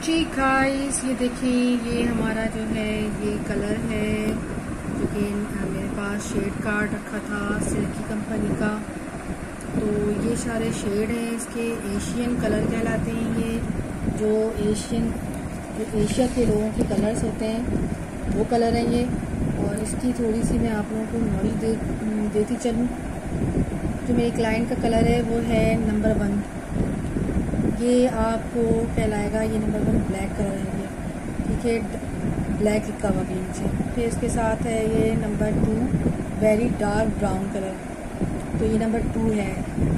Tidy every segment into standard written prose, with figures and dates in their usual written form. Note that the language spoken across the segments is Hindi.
जी गाइस, ये देखें, ये हमारा जो है ये कलर है जो कि मेरे पास शेड कार्ड रखा था सिल्की कंपनी का। तो ये सारे शेड हैं इसके, एशियन कलर कहलाते हैं। ये जो एशिया के लोगों के कलर्स होते हैं वो कलर हैं ये। और इसकी थोड़ी सी मैं आप लोगों को नॉलेज देती चलूँ। जो मेरे क्लाइंट का कलर है वो है नंबर 1। ये आपको कहलाएगा, ये नंबर 1 ब्लैक कलर है ये, ठीक है, ब्लैक लिखा हुआ भी नीचे। फिर इसके साथ है ये number 2 very dark brown colour, तो ये नंबर 2 है।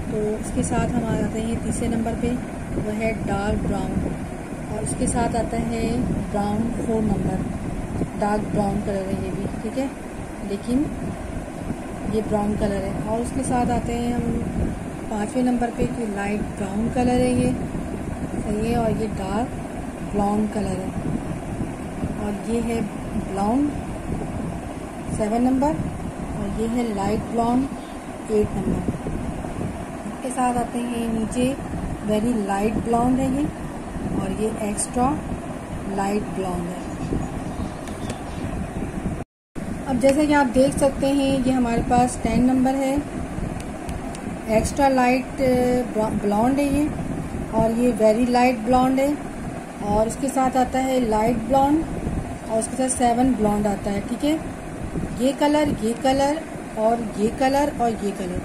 तो इसके साथ हम आ जाते हैं तीसरे नंबर पे, वो है डार्क ब्राउन। और उसके साथ आता है brown 4 number, dark brown colour है ये भी, ठीक है, लेकिन ये ब्राउन कलर है। और उसके साथ आते हैं हम 5वें नंबर पे कि लाइट ब्राउन कलर है ये, सही है। और ये डार्क ब्राउन कलर है। और ये है ब्राउन 7 नंबर, और ये है लाइट ब्राउन 8 नंबर। इसके साथ आते हैं नीचे वेरी लाइट ब्राउन है ये, और ये एक्स्ट्रा लाइट ब्राउन है। अब जैसे कि आप देख सकते हैं ये हमारे पास 10 नंबर है, एक्स्ट्रा लाइट ब्लॉन्ड है ये, और ये वेरी लाइट ब्लॉन्ड है। और उसके साथ आता है लाइट ब्लॉन्ड, और उसके साथ 7 ब्लॉन्ड आता है, ठीक है। ये कलर और ये कलर और ये कलर,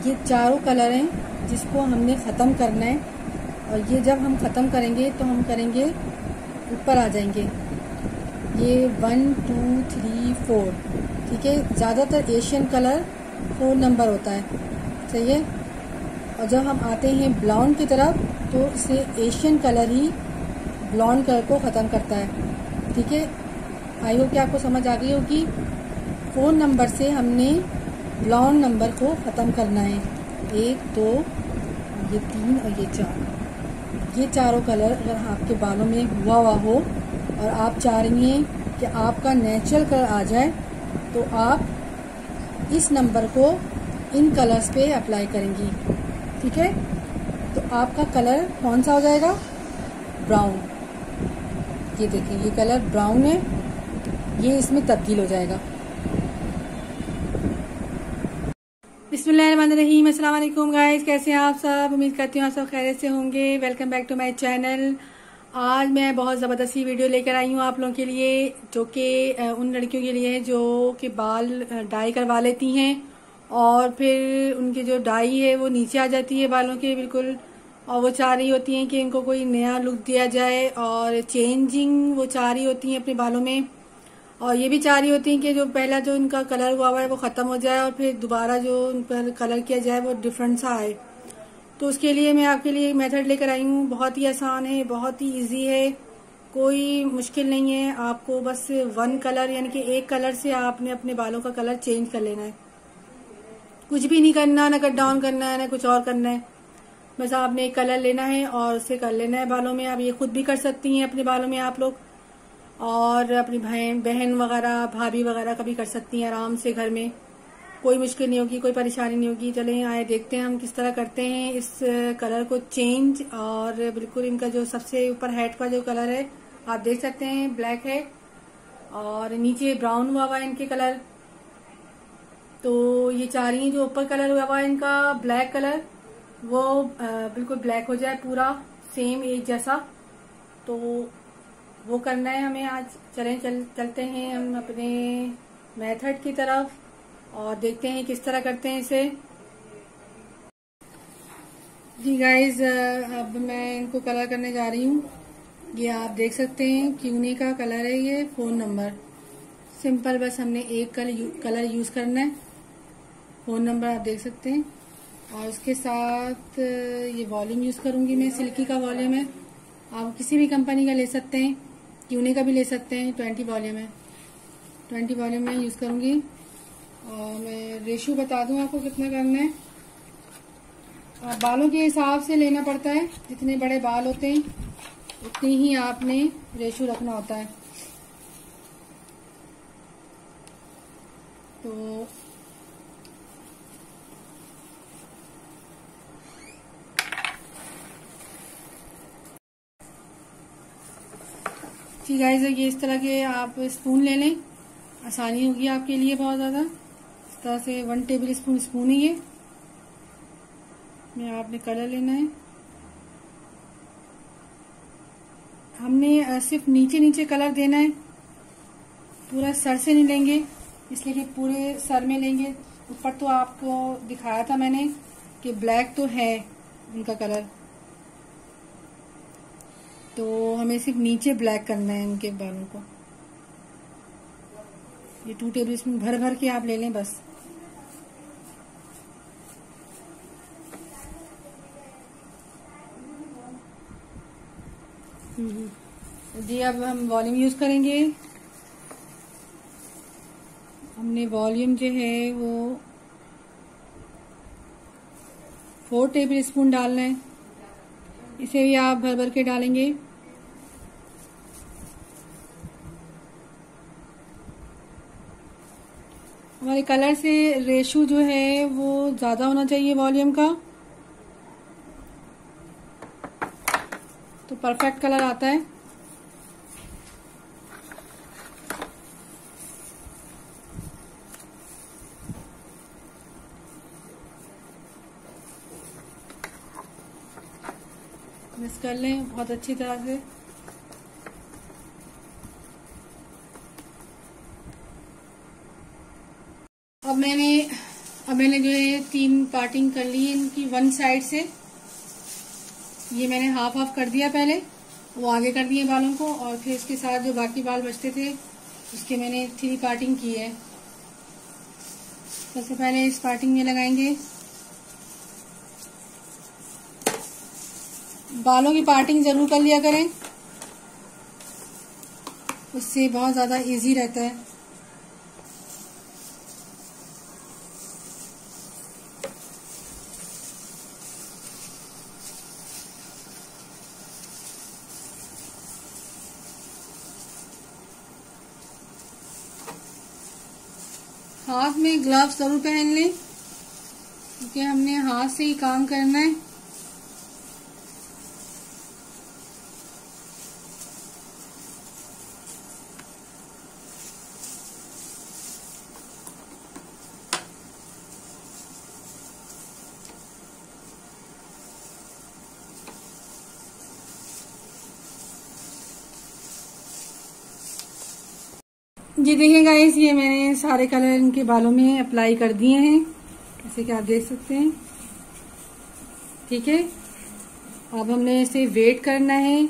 ये चारों कलर हैं जिसको हमने ख़त्म करना है। और ये जब हम ख़त्म करेंगे तो हम करेंगे, ऊपर आ जाएंगे ये 1 2 3 4, ठीक है। ज़्यादातर एशियन कलर 4 नंबर होता है, सही है। और जब हम आते हैं ब्लॉन्ड की तरफ तो इसे एशियन कलर ही ब्लॉन्ड कलर को ख़त्म करता है, ठीक है। आई होप कि आपको समझ आ गई होगी। 4 नंबर से हमने ब्लॉन्ड नंबर को ख़त्म करना है, 1 2 ये 3 और ये 4। ये चारों कलर अगर आपके बालों में हुआ हो और आप चाह रही हैं कि आपका नेचुरल कलर आ जाए, तो आप इस नंबर को इन कलर्स पे अप्लाई करेंगी, ठीक है। तो आपका कलर कौन सा हो जाएगा? ब्राउन। ये देखिए, ये कलर ब्राउन है, ये इसमें तब्दील हो जाएगा। बिस्मिल्लाहिर्रहमानिर्रहीम, अस्सलाम वालेकुम गाइस, कैसे हैं आप सब? उम्मीद करती हूँ आप सब खैरियत से होंगे। Welcome back to my channel. आज मैं बहुत ज़बरदस्ती वीडियो लेकर आई हूँ आप लोगों के लिए, जो कि उन लड़कियों के लिए है जो कि बाल डाई करवा लेती हैं और फिर उनकी जो डाई है वो नीचे आ जाती है बालों के बिल्कुल, और वो चाह रही होती हैं कि इनको कोई नया लुक दिया जाए और चेंजिंग वो चाह रही होती हैं अपने बालों में। और ये भी चाह रही होती हैं कि जो पहला जो इनका कलर हुआ है वो ख़त्म हो जाए और फिर दोबारा जो उन पर कलर किया जाए वो डिफरेंट सा आए। तो उसके लिए मैं आपके लिए एक मेथड लेकर आई हूँ, बहुत ही आसान है, बहुत ही इजी है, कोई मुश्किल नहीं है। आपको बस 1 कलर यानी कि एक कलर से आपने अपने बालों का कलर चेंज कर लेना है। कुछ भी नहीं करना, ना कट डाउन करना है, ना कुछ और करना है। बस आपने एक कलर लेना है और उसे कर लेना है बालों में। आप ये खुद भी कर सकती हैं अपने बालों में आप लोग, और अपनी बहन वगैरह, भाभी वगैरह का भी कर सकती हैं आराम से घर में। कोई मुश्किल नहीं होगी, कोई परेशानी नहीं होगी। चलें आए देखते हैं हम किस तरह करते हैं इस कलर को चेंज। और बिल्कुल इनका जो सबसे ऊपर हेड का जो कलर है आप देख सकते हैं, ब्लैक है, और नीचे ब्राउन हुआ है इनके कलर। तो ये चाह रही हैं जो ऊपर कलर हुआ है इनका ब्लैक कलर, वो बिल्कुल ब्लैक हो जाए पूरा सेम एक जैसा। तो वो करना है हमें आज। चलते हैं हम अपने मेथड की तरफ और देखते हैं किस तरह करते हैं इसे। जी गाइज, अब मैं इनको कलर करने जा रही हूँ। ये आप देख सकते हैं क्यूनी का कलर है ये, 4 नंबर। सिंपल, बस हमने एक कलर यूज करना है, 4 नंबर आप देख सकते हैं। और उसके साथ ये वॉल्यूम यूज करूंगी मैं, सिल्की का वॉल्यूम है, आप किसी भी कंपनी का ले सकते हैं, क्यूनी का भी ले सकते हैं। 20 वॉल्यूम है, 20 वॉल्यूम में यूज करूंगी। और मैं रेशो बता दूं आपको कितना करना है। बालों के हिसाब से लेना पड़ता है, जितने बड़े बाल होते हैं उतनी ही आपने रेशो रखना होता है। तो ठीक है, ये इस तरह के आप स्पून ले लें, आसानी होगी आपके लिए बहुत ज़्यादा। इस तरह से 1 टेबल स्पून ही है, में आपने कलर लेना है। हमने सिर्फ नीचे नीचे कलर देना है, पूरा सर से नहीं लेंगे, इसलिए कि पूरे सर में लेंगे। ऊपर तो आपको दिखाया था मैंने कि ब्लैक तो है उनका कलर, तो हमें सिर्फ नीचे ब्लैक करना है उनके बालों को। ये 2 टेबल स्पून भर भर के आप ले लें बस। जी अब हम वॉल्यूम यूज करेंगे। हमने वॉल्यूम जो है वो 4 टेबल स्पून डालना है, इसे भी आप भर भर के डालेंगे। हमारे कलर से रेशो जो है वो ज्यादा होना चाहिए वॉल्यूम का, तो परफेक्ट कलर आता है। मिक्स कर लें बहुत अच्छी तरह से। अब मैंने जो है 3 पार्टिंग कर ली है इनकी, 1 साइड से। ये मैंने हाफ हाफ कर दिया पहले, वो आगे कर दिए बालों को, और फिर इसके साथ जो बाकी बाल बचते थे उसके मैंने 3 पार्टिंग की है। सबसे पहले इस पार्टिंग में लगाएंगे। बालों की पार्टिंग जरूर कर लिया करें, उससे बहुत ज्यादा इजी रहता है। हाथ में ग्लव्स जरूर पहन लें, क्योंकि हमने हाथ से ही काम करना है। ये देखिए गाइस, ये मैंने सारे कलर इनके बालों में अप्लाई कर दिए हैं, जैसे कि आप देख सकते हैं। ठीक है, अब हमने इसे वेट करना है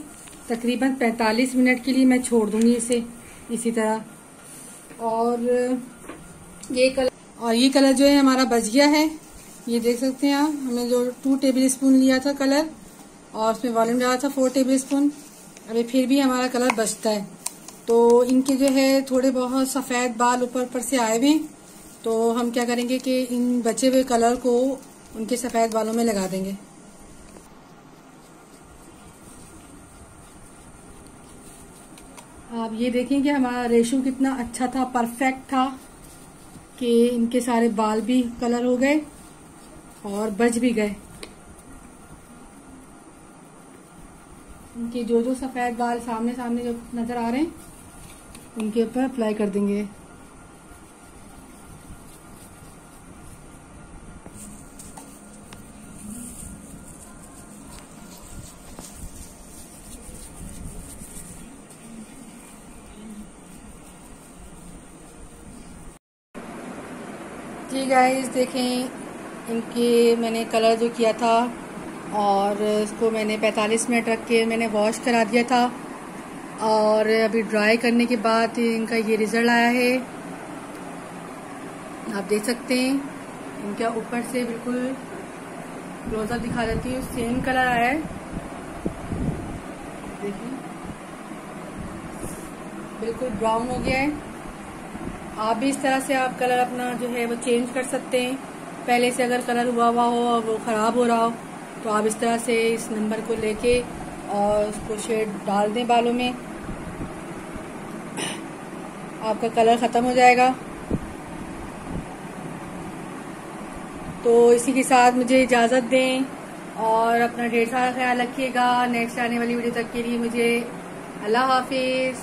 तकरीबन 45 मिनट के लिए। मैं छोड़ दूंगी इसे इसी तरह। और ये कलर जो है हमारा बच गया है, ये देख सकते हैं आप। हमने जो 2 टेबल स्पून लिया था कलर, और उसमें वॉल्यूम डाला था 4 टेबल स्पून। अभी फिर भी हमारा कलर बचता है, तो इनके जो है थोड़े बहुत सफेद बाल ऊपर से आए हुए, तो हम क्या करेंगे कि इन बचे हुए कलर को उनके सफेद बालों में लगा देंगे। आप ये देखें कि हमारा रेशो कितना अच्छा था, परफेक्ट था, कि इनके सारे बाल भी कलर हो गए और बच भी गए। इनके जो सफेद बाल सामने जो नजर आ रहे हैं उनके ऊपर अप्लाई कर देंगे। जी गाइस देखें, इनके मैंने कलर जो किया था और इसको मैंने 45 मिनट रख के मैंने वॉश करा दिया था, और अभी ड्राई करने के बाद इनका ये रिजल्ट आया है। आप देख सकते हैं, इनका ऊपर से बिल्कुल क्लोजअप दिखा देती हूँ, सेम कलर आया है। देखिए बिल्कुल ब्राउन हो गया है। आप भी इस तरह से आप कलर अपना जो है वो चेंज कर सकते हैं। पहले से अगर कलर हुआ हो और वो खराब हो रहा हो, तो आप इस तरह से इस नंबर को लेके और उसको शेड डाल दें बालों में, आपका कलर खत्म हो जाएगा। तो इसी के साथ मुझे इजाजत दें और अपना ढेर सारा ख्याल रखिएगा। नेक्स्ट आने वाली वीडियो तक के लिए मुझे अल्लाह हाफिज।